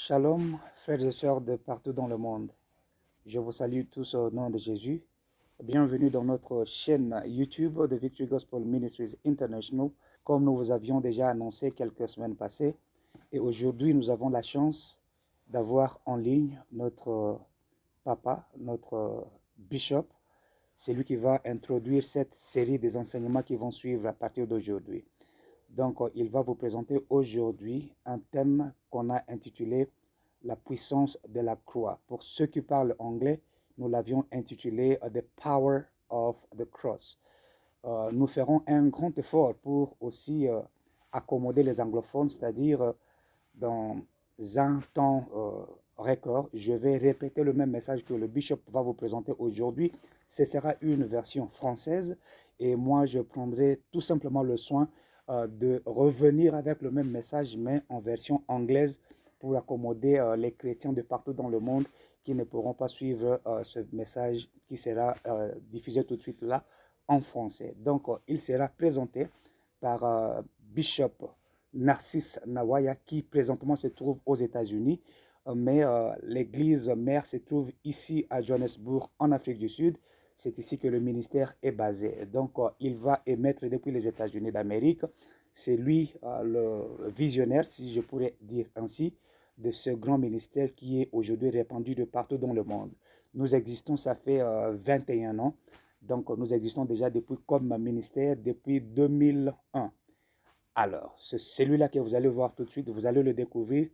Shalom, frères et sœurs de partout dans le monde. Je vous salue tous au nom de Jésus. Bienvenue dans notre chaîne YouTube de Victory Gospel Ministries International, comme nous vous avions déjà annoncé quelques semaines passées. Et aujourd'hui, nous avons la chance d'avoir en ligne notre papa, notre bishop. C'est lui qui va introduire cette série des enseignements qui vont suivre à partir d'aujourd'hui. Donc, il va vous présenter aujourd'hui un thème qu'on a intitulé « La puissance de la croix ». Pour ceux qui parlent anglais, nous l'avions intitulé « The Power of the Cross ». Nous ferons un grand effort pour aussi accommoder les anglophones, c'est-à-dire dans un temps record, je vais répéter le même message que le bishop va vous présenter aujourd'hui. Ce sera une version française et moi, je prendrai tout simplement le soin de revenir avec le même message, mais en version anglaise pour accommoder les chrétiens de partout dans le monde qui ne pourront pas suivre ce message qui sera diffusé tout de suite là en français. Donc, il sera présenté par Bishop Narcisse Nawaya qui présentement se trouve aux États-Unis, mais l'église mère se trouve ici à Johannesburg en Afrique du Sud. C'est ici que le ministère est basé. Donc, il va émettre depuis les États-Unis d'Amérique. C'est lui le visionnaire, si je pourrais dire ainsi, de ce grand ministère qui est aujourd'hui répandu de partout dans le monde. Nous existons, ça fait 21 ans. Donc, nous existons déjà depuis comme ministère depuis 2001. Alors, c'est celui-là que vous allez voir tout de suite, vous allez le découvrir.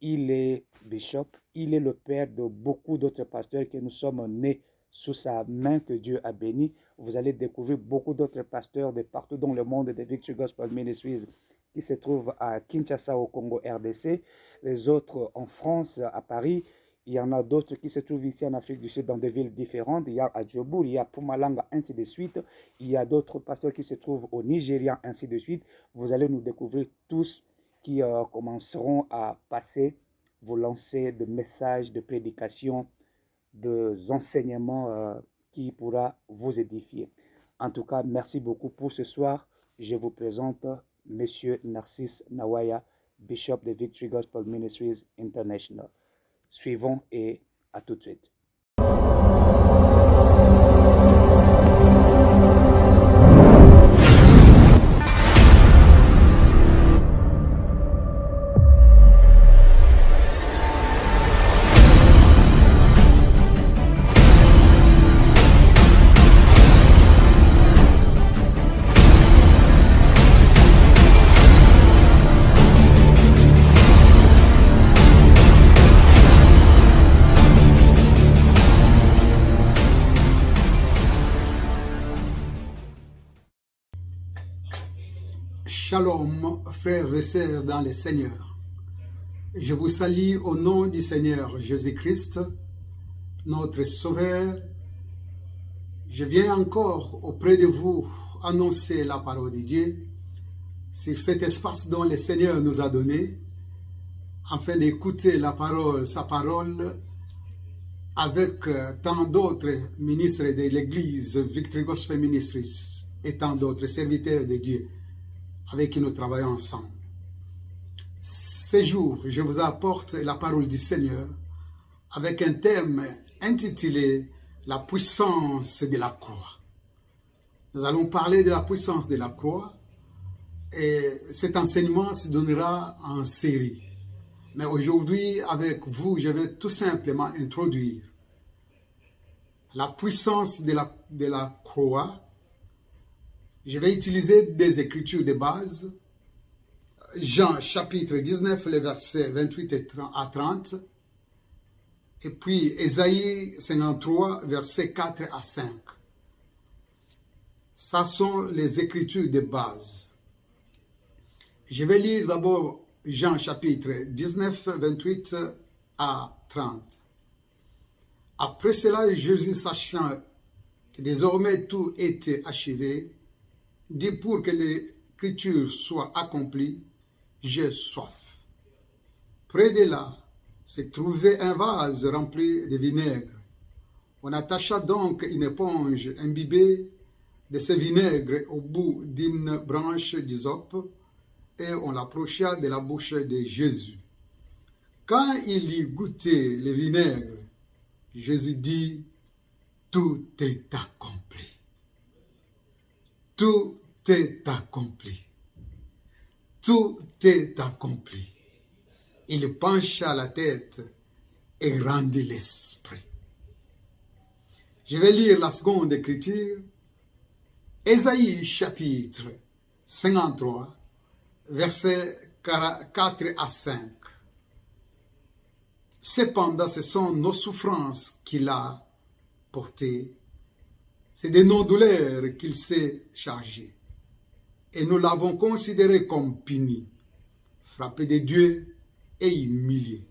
Il est bishop, il est le père de beaucoup d'autres pasteurs que nous sommes nés sous sa main que Dieu a béni. Vous allez découvrir beaucoup d'autres pasteurs de partout dans le monde de Victory Gospel Ministries qui se trouvent à Kinshasa au Congo RDC, les autres en France, à Paris. Il y en a d'autres qui se trouvent ici en Afrique du Sud dans des villes différentes. Il y a à Djobour, il y a Pumalanga, ainsi de suite. Il y a d'autres pasteurs qui se trouvent au Nigeria, ainsi de suite. Vous allez nous découvrir tous qui commenceront à passer, vous lancer de messages, de prédications, des enseignements qui pourra vous édifier. En tout cas, merci beaucoup pour ce soir. Je vous présente Monsieur Narcisse Nawaya, Bishop de Victory Gospel Ministries International. Suivons et à tout de suite. Shalom, frères et sœurs dans le Seigneur. Je vous salue au nom du Seigneur Jésus-Christ, notre Sauveur. Je viens encore auprès de vous annoncer la parole de Dieu sur cet espace dont le Seigneur nous a donné, afin d'écouter la parole, sa parole, avec tant d'autres ministres de l'Église, Victory Gospel Ministries, et tant d'autres serviteurs de Dieu avec qui nous travaillons ensemble. Ce jour, je vous apporte la parole du Seigneur avec un thème intitulé « La puissance de la croix ». Nous allons parler de la puissance de la croix et cet enseignement se donnera en série. Mais aujourd'hui, avec vous, je vais tout simplement introduire la puissance de la croix. Je vais utiliser des écritures de base. Jean chapitre 19, les versets 28 à 30. Et puis Ésaïe 53, versets 4 à 5. Ça sont les écritures de base. Je vais lire d'abord Jean chapitre 19, 28 à 30. Après cela, Jésus, sachant que désormais tout était achevé, dit pour que l'écriture soit accomplie, j'ai soif. Près de là se trouvait un vase rempli de vinaigre. On attacha donc une éponge imbibée de ce vinaigre au bout d'une branche d'hysope et on l'approcha de la bouche de Jésus. Quand il y goûtait le vinaigre, Jésus dit, tout est accompli. Tout est accompli. Tout est accompli. Il pencha la tête et rendit l'esprit. Je vais lire la seconde écriture. Ésaïe chapitre 53, versets 4 à 5. Cependant, ce sont nos souffrances qu'il a portées. C'est de nos douleurs qu'il s'est chargé. Et nous l'avons considéré comme puni, frappé de Dieu et humilié.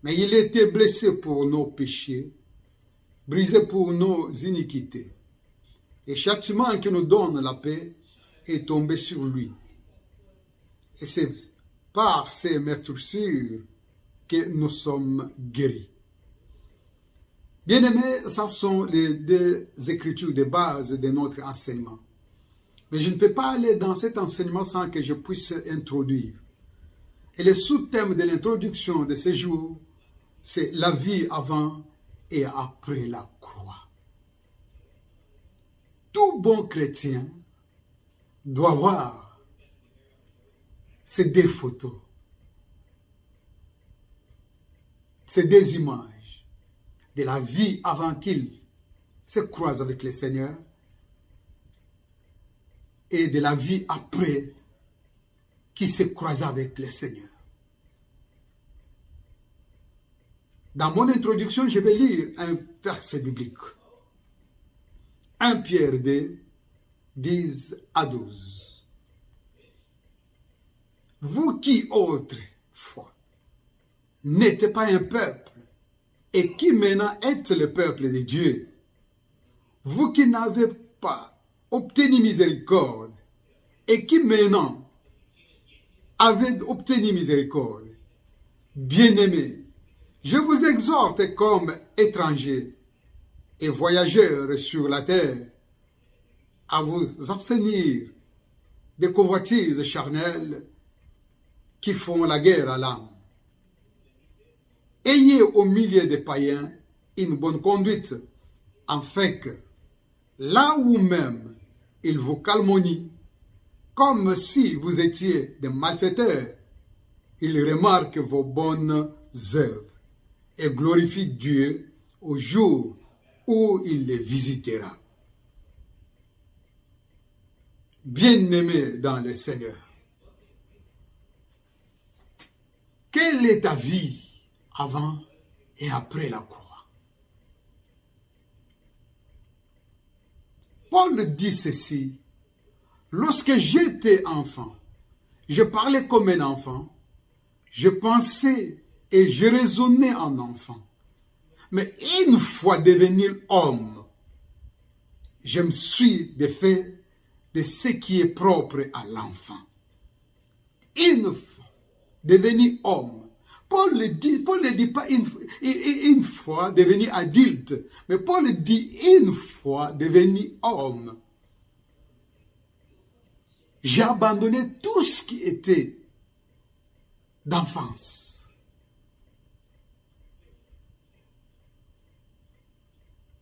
Mais il était blessé pour nos péchés, brisé pour nos iniquités. Et le châtiment qui nous donne la paix est tombé sur lui. Et c'est par ces meurtrissures que nous sommes guéris. Bien-aimés, ça sont les deux écritures de base de notre enseignement. Mais je ne peux pas aller dans cet enseignement sans que je puisse introduire. Et le sous-thème de l'introduction de ce jour, c'est la vie avant et après la croix. Tout bon chrétien doit voir ces deux photos, ces deux images de la vie avant qu'il se croise avec le Seigneur et de la vie après qui se croise avec le Seigneur. Dans mon introduction, je vais lire un verset biblique. 1 Pierre 2, 10 à 12. Vous qui autrefois n'étiez pas un peuple et qui maintenant êtes le peuple de Dieu, vous qui n'avez pas obtenu miséricorde et qui maintenant avez obtenu miséricorde, bien-aimés, je vous exhorte comme étrangers et voyageurs sur la terre à vous abstenir des convoitises charnelles qui font la guerre à l'âme. Ayez au milieu des païens une bonne conduite, afin que, là où même ils vous calomnient, comme si vous étiez des malfaiteurs, ils remarquent vos bonnes œuvres et glorifient Dieu au jour où il les visitera. Bien-aimés dans le Seigneur, quelle est ta vie avant et après la croix? Paul dit ceci: lorsque j'étais enfant, je parlais comme un enfant, je pensais et je raisonnais en enfant. Mais une fois devenu homme, je me suis défait de ce qui est propre à l'enfant. Une fois devenu homme, Paul ne dit pas une fois devenu adulte, mais Paul dit une fois devenu homme. J'ai abandonné tout ce qui était d'enfance.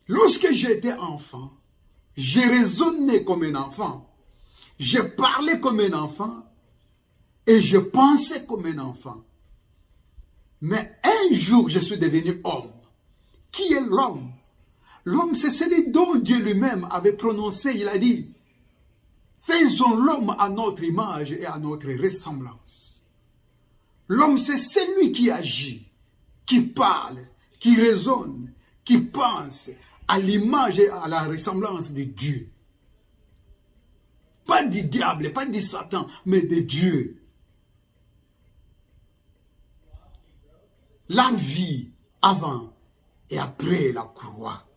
Lorsque j'étais enfant, j'ai raisonné comme un enfant, je parlais comme un enfant et je pensais comme un enfant. Mais un jour, je suis devenu homme. Qui est l'homme? L'homme, c'est celui dont Dieu lui-même avait prononcé. Il a dit, faisons l'homme à notre image et à notre ressemblance. L'homme, c'est celui qui agit, qui parle, qui raisonne, qui pense à l'image et à la ressemblance de Dieu. Pas du diable, pas du Satan, mais de Dieu. La vie avant et après la croix.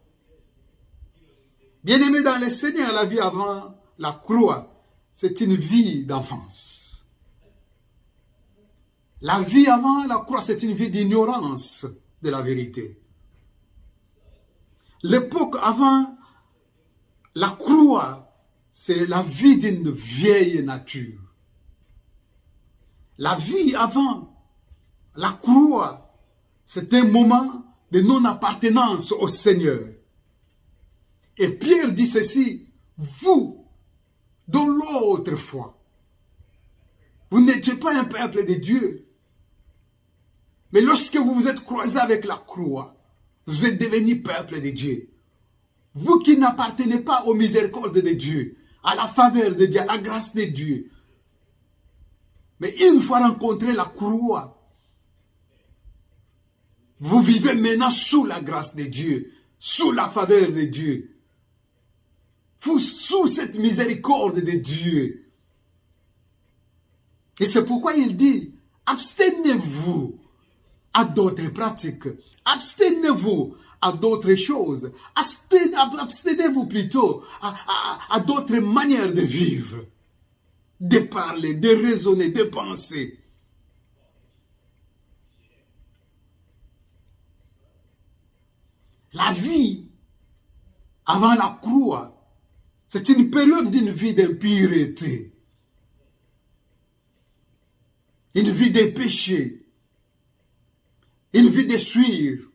Bien-aimé dans le Seigneur, la vie avant la croix, c'est une vie d'enfance. La vie avant la croix, c'est une vie d'ignorance de la vérité. L'époque avant la croix, c'est la vie d'une vieille nature. La vie avant La croix, c'est un moment de non-appartenance au Seigneur. Et Pierre dit ceci, vous, dans l'autre foi, vous n'étiez pas un peuple de Dieu. Mais lorsque vous vous êtes croisés avec la croix, vous êtes devenus peuple de Dieu. Vous qui n'appartenez pas aux miséricordes de Dieu, à la faveur de Dieu, à la grâce de Dieu. Mais une fois rencontré la croix, vous vivez maintenant sous la grâce de Dieu, sous la faveur de Dieu, sous cette miséricorde de Dieu. Et c'est pourquoi il dit, abstenez-vous à d'autres pratiques, abstenez-vous à d'autres choses, abstenez-vous plutôt à d'autres manières de vivre, de parler, de raisonner, de penser. La vie avant la croix, c'est une période d'une vie d'impureté, une vie de péché, une vie de suivre.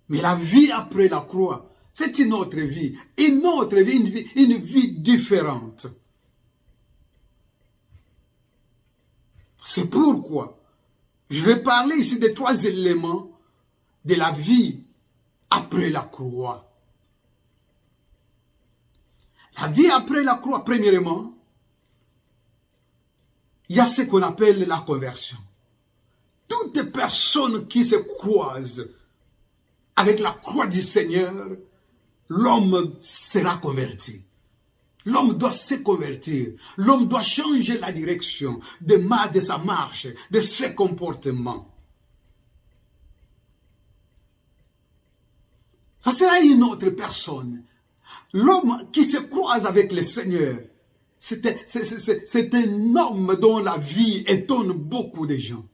Mais la vie après la croix, c'est une autre vie, une vie différente. C'est pourquoi je vais parler ici des 3 éléments de la vie après la croix. La vie après la croix, premièrement, il y a ce qu'on appelle la conversion. Toute personne qui se croise avec la croix du Seigneur, l'homme sera converti. L'homme doit se convertir. L'homme doit changer la direction de sa marche, de ses comportements. Ça sera une autre personne. L'homme qui se croise avec le Seigneur, c'est un homme dont la vie étonne beaucoup de gens.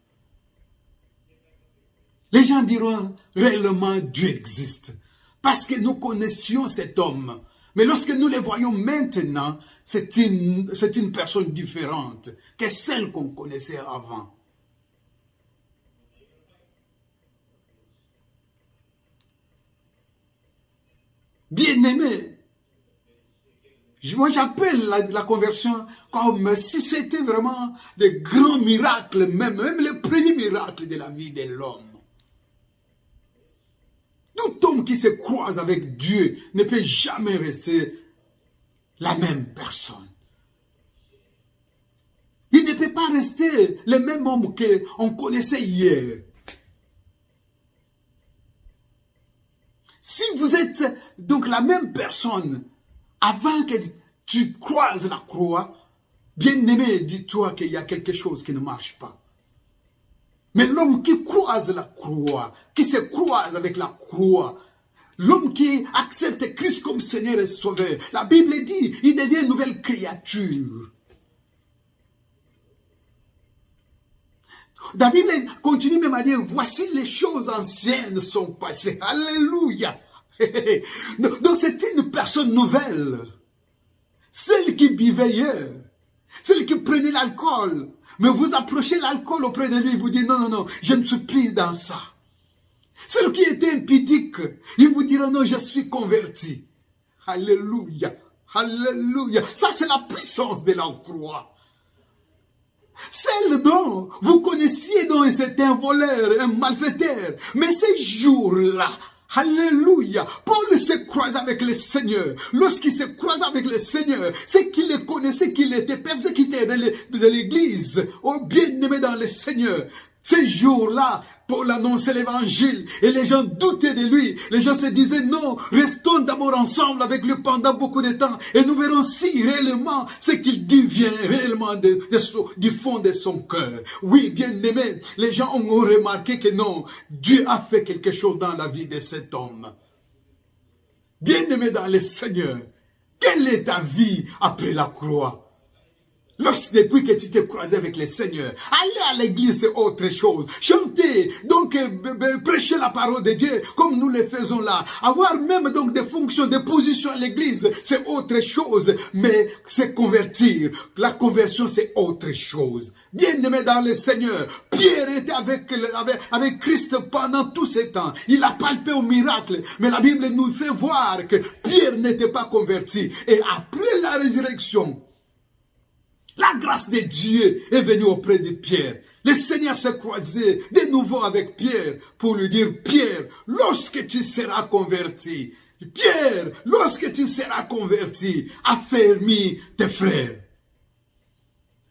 Les gens diront réellement Dieu existe. Parce que nous connaissions cet homme. Mais lorsque nous le voyons maintenant, c'est une personne différente que celle qu'on connaissait avant. Bien-aimé, moi j'appelle la conversion comme si c'était vraiment des grands miracles, même les premiers miracles de la vie de l'homme. Tout homme qui se croise avec Dieu ne peut jamais rester la même personne. Il ne peut pas rester le même homme qu'on connaissait hier. Si vous êtes donc la même personne avant que tu croises la croix, bien-aimé, dis-toi qu'il y a quelque chose qui ne marche pas. Mais l'homme qui croise la croix, qui se croise avec la croix, l'homme qui accepte Christ comme Seigneur et Sauveur, la Bible dit, il devient une nouvelle créature. La Bible continue même à dire, voici les choses anciennes sont passées. Alléluia. Donc c'est une personne nouvelle. Celle qui buvait hier, celle qui prenait l'alcool. Mais vous approchez l'alcool auprès de lui, il vous dit, non, non, non, je ne suis plus dans ça. Celle qui était impudique, il vous dira, non, je suis converti. Alléluia. Alléluia. Ça, c'est la puissance de la croix. Celle dont vous connaissiez, dont c'est un voleur, un malfaiteur. Mais ces jours-là, alléluia, Paul se croise avec le Seigneur. Lorsqu'il se croise avec le Seigneur, c'est qu'il le connaissait, qu'il était persécuté de l'église. Oh, bien-aimé dans le Seigneur. Ces jours-là, Paul annonçait l'évangile et les gens doutaient de lui. Les gens se disaient non, restons d'abord ensemble avec lui pendant beaucoup de temps et nous verrons si réellement ce qu'il dit vient réellement du fond de son cœur. Oui, bien aimé, les gens ont remarqué que non, Dieu a fait quelque chose dans la vie de cet homme. Bien aimé dans le Seigneur, quelle est ta vie après la croix? Depuis que tu t'es croisé avec le Seigneur, aller à l'église c'est autre chose. Chanter, donc prêcher la parole de Dieu comme nous le faisons là. Avoir même donc des fonctions, des positions à l'église, c'est autre chose. Mais c'est convertir. La conversion c'est autre chose. Bien-aimé dans le Seigneur, Pierre était avec Christ pendant tous ces temps. Il a palpé au miracle. Mais la Bible nous fait voir que Pierre n'était pas converti. Et après la résurrection, la grâce de Dieu est venue auprès de Pierre. Le Seigneur s'est croisé de nouveau avec Pierre pour lui dire, Pierre, lorsque tu seras converti, Pierre, lorsque tu seras converti, affermis tes frères.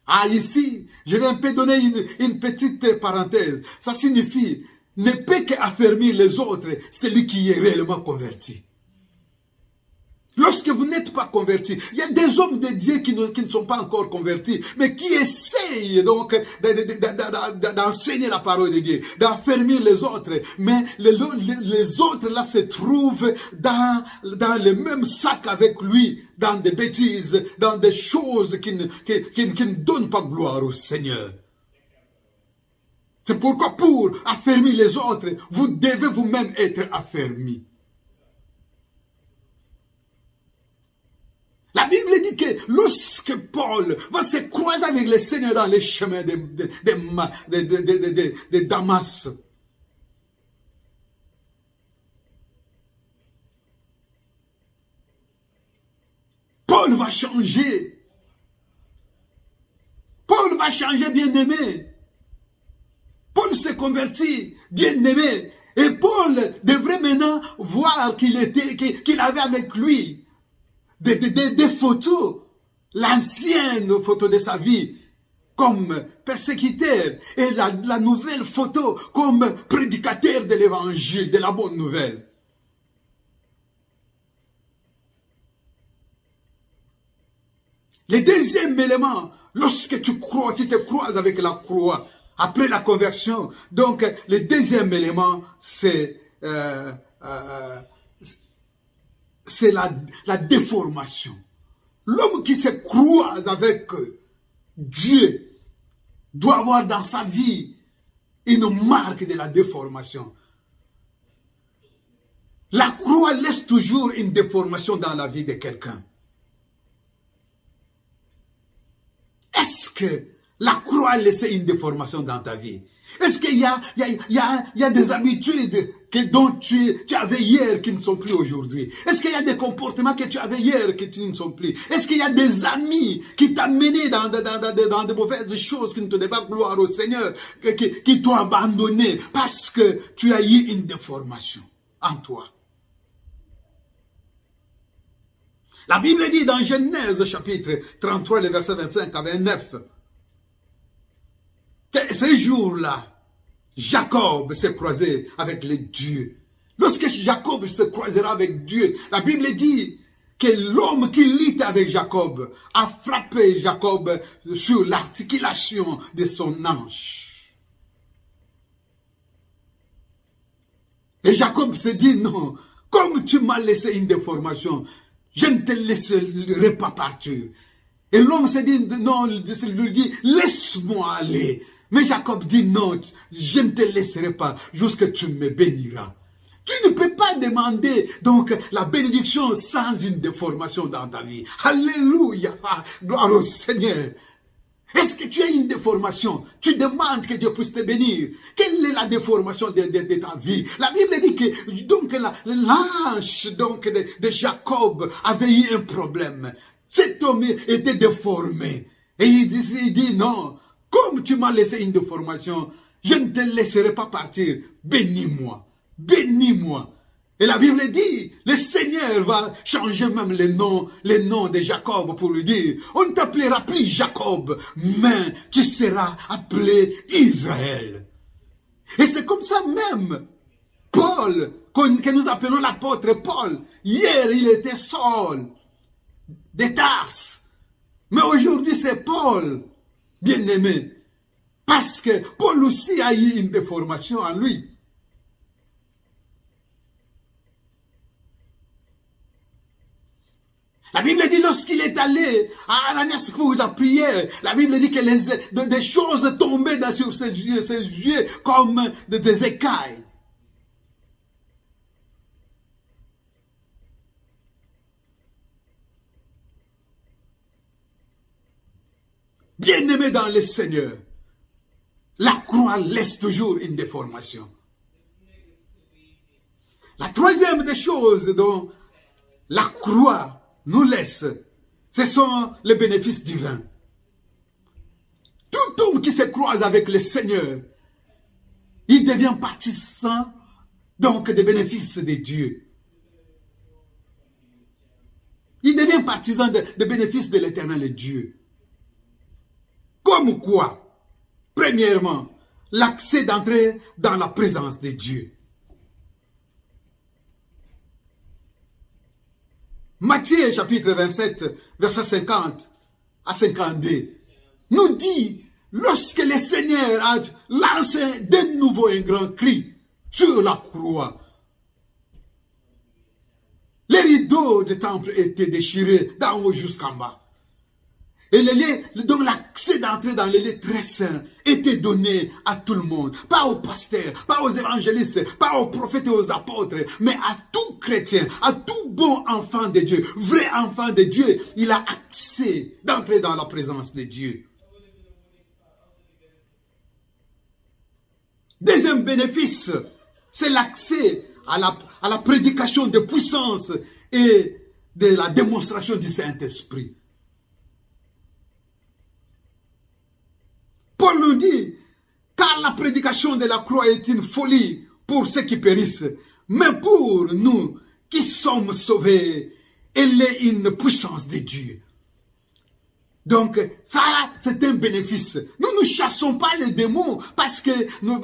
Ah, ici, je vais un peu donner une petite parenthèse. Ça signifie, ne peut qu'affermir les autres, celui qui est réellement converti. Lorsque vous n'êtes pas converti, il y a des hommes de Dieu qui ne sont pas encore convertis, mais qui essayent donc d'enseigner la parole de Dieu, d'affermir les autres. Mais les autres là se trouvent dans le même sac avec lui, dans des bêtises, dans des choses qui ne donnent pas gloire au Seigneur. C'est pourquoi pour affermir les autres, vous devez vous-même être affermis. La Bible dit que lorsque Paul va se croiser avec le Seigneur dans les chemins de Damas, Paul va changer. Paul va changer, bien-aimé. Paul s'est converti, bien-aimé. Et Paul devrait maintenant voir qu'il avait avec lui des photos, l'ancienne photo de sa vie, comme persécuteur, et la nouvelle photo comme prédicateur de l'évangile, de la bonne nouvelle. Le deuxième élément, lorsque tu te croises avec la croix, après la conversion, donc le deuxième élément, c'est la déformation. L'homme qui se croise avec Dieu doit avoir dans sa vie une marque de la déformation. La croix laisse toujours une déformation dans la vie de quelqu'un. Est-ce que la croix a laissé une déformation dans ta vie? Est-ce qu'il y a des habitudes dont tu avais hier qui ne sont plus aujourd'hui? Est-ce qu'il y a des comportements que tu avais hier qui ne sont plus? Est-ce qu'il y a des amis qui t'ont mené dans de mauvaises choses qui ne te donnent pas gloire au Seigneur, qui t'ont abandonné parce que tu as eu une déformation en toi? La Bible dit dans Genèse chapitre 33, le verset 25 à 29, que ce jour-là, Jacob s'est croisé avec les dieux. Lorsque Jacob se croisera avec Dieu, la Bible dit que l'homme qui lit avec Jacob a frappé Jacob sur l'articulation de son hanche. Et Jacob se dit, non, comme tu m'as laissé une déformation, je ne te laisserai pas partir. Et l'homme se dit, non, il lui dit, laisse-moi aller. Mais Jacob dit, non, je ne te laisserai pas jusqu'à ce que tu me béniras. Tu ne peux pas demander donc la bénédiction sans une déformation dans ta vie. Alléluia, gloire au Seigneur. Est-ce que tu as une déformation? Tu demandes que Dieu puisse te bénir. Quelle est la déformation de ta vie? La Bible dit que donc l'ange donc de Jacob avait eu un problème. Cet homme était déformé. Et il dit non, comme tu m'as laissé une déformation, je ne te laisserai pas partir. Bénis-moi, bénis-moi. Et la Bible dit, le Seigneur va changer même les noms de Jacob pour lui dire, on ne t'appellera plus Jacob, mais tu seras appelé Israël. Et c'est comme ça même, Paul, que nous appelons l'apôtre Paul, hier il était Saul, de Tarse, mais aujourd'hui c'est Paul, bien-aimé, parce que Paul aussi a eu une déformation en lui. La Bible dit lorsqu'il est allé à Ananias pour la prière, la Bible dit que des choses tombaient sur ses yeux comme des écailles. Bien-aimé dans le Seigneur, la croix laisse toujours une déformation. La troisième des choses dont la croix nous laisse, ce sont les bénéfices divins. Tout homme qui se croise avec le Seigneur, il devient partisan donc des bénéfices de Dieu. Il devient partisan des bénéfices de l'éternel Dieu. Comme quoi? Premièrement, l'accès d'entrer dans la présence de Dieu. Matthieu chapitre 27, verset 50 à 52, nous dit, lorsque le Seigneur a lancé de nouveau un grand cri sur la croix, les rideaux du temple étaient déchirés d'en haut jusqu'en bas. Et donc l'accès d'entrer dans les lieux très saints était donné à tout le monde. Pas aux pasteurs, pas aux évangélistes, pas aux prophètes et aux apôtres, mais à tout chrétien, à tout bon enfant de Dieu, vrai enfant de Dieu. Il a accès d'entrer dans la présence de Dieu. Deuxième bénéfice, c'est l'accès à la prédication de puissance et de la démonstration du Saint-Esprit. Paul nous dit, car la prédication de la croix est une folie pour ceux qui périssent, mais pour nous qui sommes sauvés, elle est une puissance de Dieu. Donc, ça, c'est un bénéfice. Nous ne chassons pas les démons parce que nous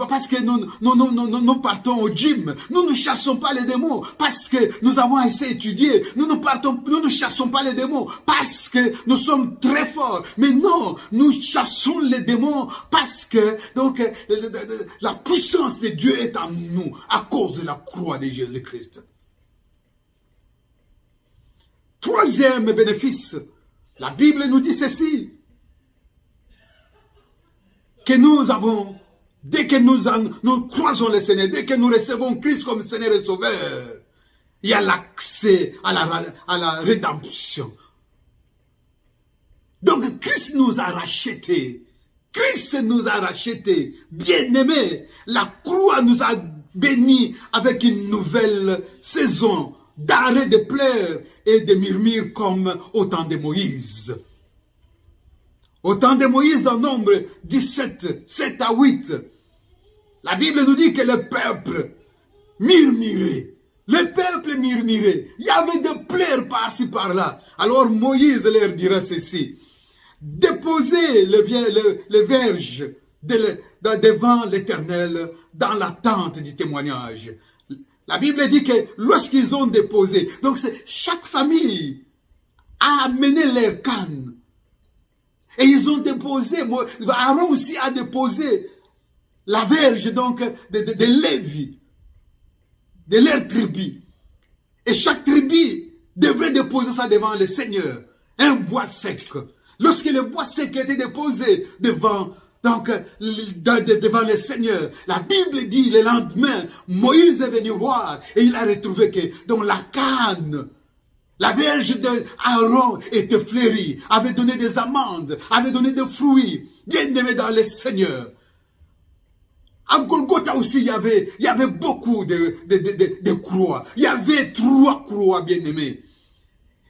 partons au gym. Nous ne chassons pas les démons parce que nous avons assez étudié. Nous ne chassons pas les démons parce que nous sommes très forts. Mais non, nous chassons les démons parce que donc la puissance de Dieu est en nous à cause de la croix de Jésus-Christ. Troisième bénéfice. La Bible nous dit ceci, que nous avons, dès que nous croisons le Seigneur, dès que nous recevons Christ comme Seigneur et Sauveur, il y a l'accès à la rédemption. Donc Christ nous a rachetés. Christ nous a rachetés. Bien-aimés, la croix nous a bénis avec une nouvelle saison d'arrêt de pleurs et de murmures comme au temps de Moïse. Au temps de Moïse, dans Nombre 17, 7 à 8, la Bible nous dit que le peuple murmurait. Le peuple murmurait. Il y avait des pleurs par-ci par-là. Alors Moïse leur dira ceci. Déposez le verge devant l'Éternel dans la tente du témoignage. La Bible dit que lorsqu'ils ont déposé, donc chaque famille a amené leur canne. Et ils ont déposé, Aaron aussi a déposé la verge donc de Lévi, de leur tribu. Et chaque tribu devrait déposer ça devant le Seigneur, un bois sec. Lorsque le bois sec était déposé devant le Seigneur, la Bible dit le lendemain, Moïse est venu voir et il a retrouvé que dans la canne, la verge d'Aaron était fleurie, avait donné des amandes, avait donné des fruits, bien aimés dans le Seigneur. À Golgotha aussi, il y avait beaucoup de croix. Il y avait 3 croix, bien aimés.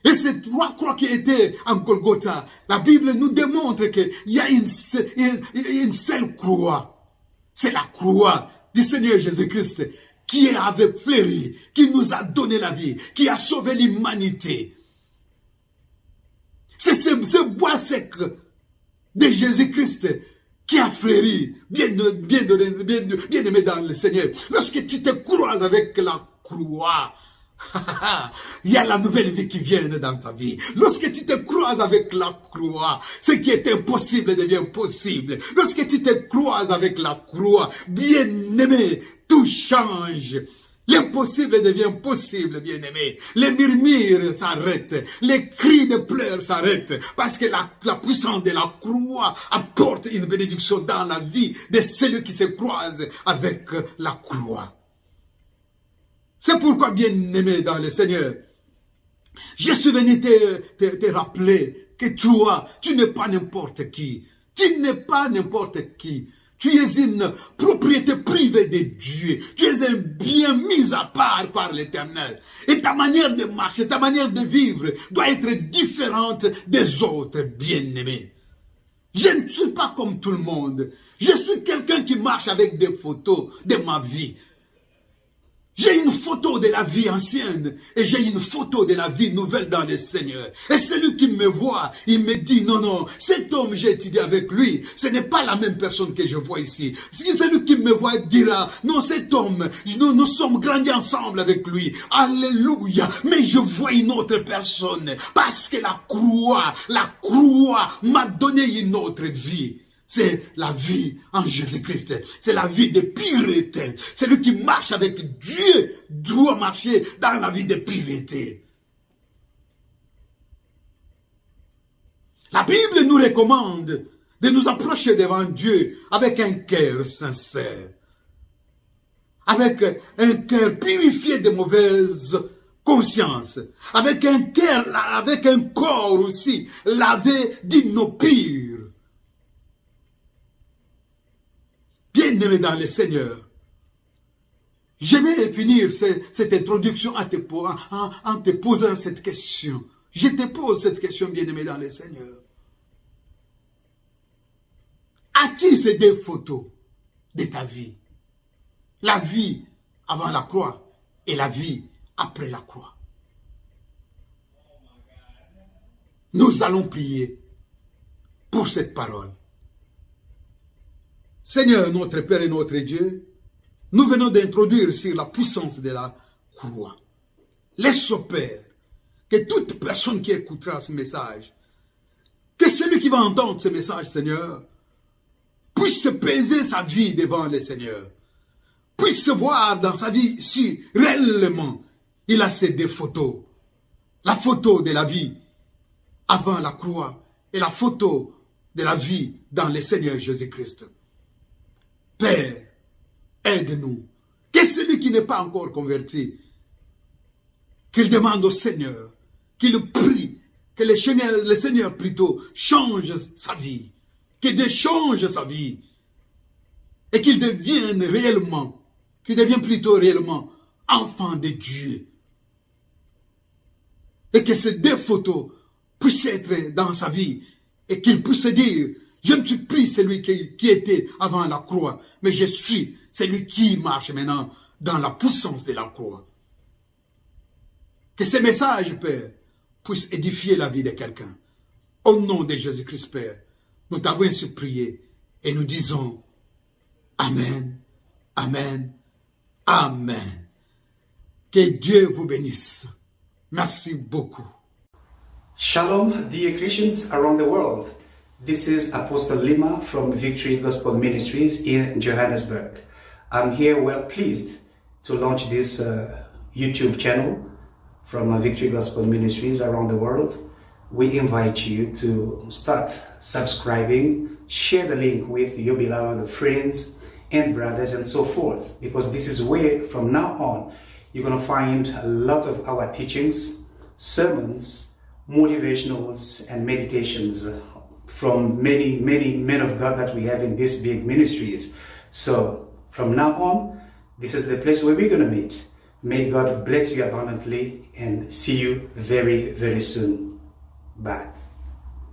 Et ces 3 croix qui étaient en Golgotha, la Bible nous démontre qu'il y a une seule croix. C'est la croix du Seigneur Jésus-Christ qui avait fleuri, qui nous a donné la vie, qui a sauvé l'humanité. C'est ce bois sec de Jésus-Christ qui a fleuri, bien aimé dans le Seigneur. Lorsque tu te croises avec la croix, il y a la nouvelle vie qui vient dans ta vie. Lorsque tu te croises avec la croix, ce qui est impossible devient possible. Lorsque tu te croises avec la croix, bien-aimé, tout change. L'impossible devient possible, bien-aimé. Les murmures s'arrêtent. Les cris de pleurs s'arrêtent. Parce que la puissance de la croix apporte une bénédiction dans la vie de celui qui se croise avec la croix. C'est pourquoi, bien-aimé dans le Seigneur, je suis venu te rappeler que toi, tu n'es pas n'importe qui. Tu n'es pas n'importe qui. Tu es une propriété privée de Dieu. Tu es un bien mis à part par l'Éternel. Et ta manière de marcher, ta manière de vivre doit être différente des autres, bien-aimés. Je ne suis pas comme tout le monde. Je suis quelqu'un qui marche avec des photos de ma vie. J'ai une photo de la vie ancienne et j'ai une photo de la vie nouvelle dans le Seigneur. Et celui qui me voit, il me dit, non, non, cet homme, j'ai étudié avec lui. Ce n'est pas la même personne que je vois ici. Celui qui me voit dira, non, cet homme, nous sommes grandis ensemble avec lui. Alléluia. Mais je vois une autre personne parce que la croix m'a donné une autre vie. C'est la vie en Jésus-Christ. C'est la vie de pureté. Celui qui marche avec Dieu doit marcher dans la vie de pureté. La Bible nous recommande de nous approcher devant Dieu avec un cœur sincère. Avec un cœur purifié de mauvaise conscience. Avec un cœur, avec un corps aussi lavé d'innopure. Bien-aimé dans le Seigneur, je vais finir cette introduction en te posant cette question. Je te pose cette question, bien-aimé dans le Seigneur. As-tu ces deux photos de ta vie? La vie avant la croix et la vie après la croix. Nous allons prier pour cette parole. Seigneur, notre Père et notre Dieu, nous venons d'introduire sur la puissance de la croix. Laisse, au Père, que toute personne qui écoutera ce message, que celui qui va entendre ce message, Seigneur, puisse peser sa vie devant le Seigneur, puisse voir dans sa vie si réellement il a ces deux photos. La photo de la vie avant la croix et la photo de la vie dans le Seigneur Jésus-Christ. Père, aide-nous. Que celui qui n'est pas encore converti, qu'il demande au Seigneur, qu'il prie, que le Seigneur plutôt change sa vie, qu'il change sa vie, et qu'il devienne plutôt réellement enfant de Dieu. Et que ces deux photos puissent être dans sa vie, et qu'il puisse dire, je ne suis plus celui qui était avant la croix, mais je suis celui qui marche maintenant dans la puissance de la croix. Que ces messages, Père, puissent édifier la vie de quelqu'un. Au nom de Jésus-Christ, Père, nous t'avons ainsi prié et nous disons Amen, Amen, Amen. Que Dieu vous bénisse. Merci beaucoup. Shalom, dear Christians around the world. This is Apostle Lima from Victory Gospel Ministries in Johannesburg. I'm here well pleased to launch this YouTube channel from Victory Gospel Ministries around the world. We invite you to start subscribing, share the link with your beloved friends and brothers and so forth, because this is where from now on you're going to find a lot of our teachings, sermons, motivationals and meditations from many men of God that we have in these big ministries. So from now on, this is the place where we're going to meet. May God bless you abundantly and see you very, very soon. Bye.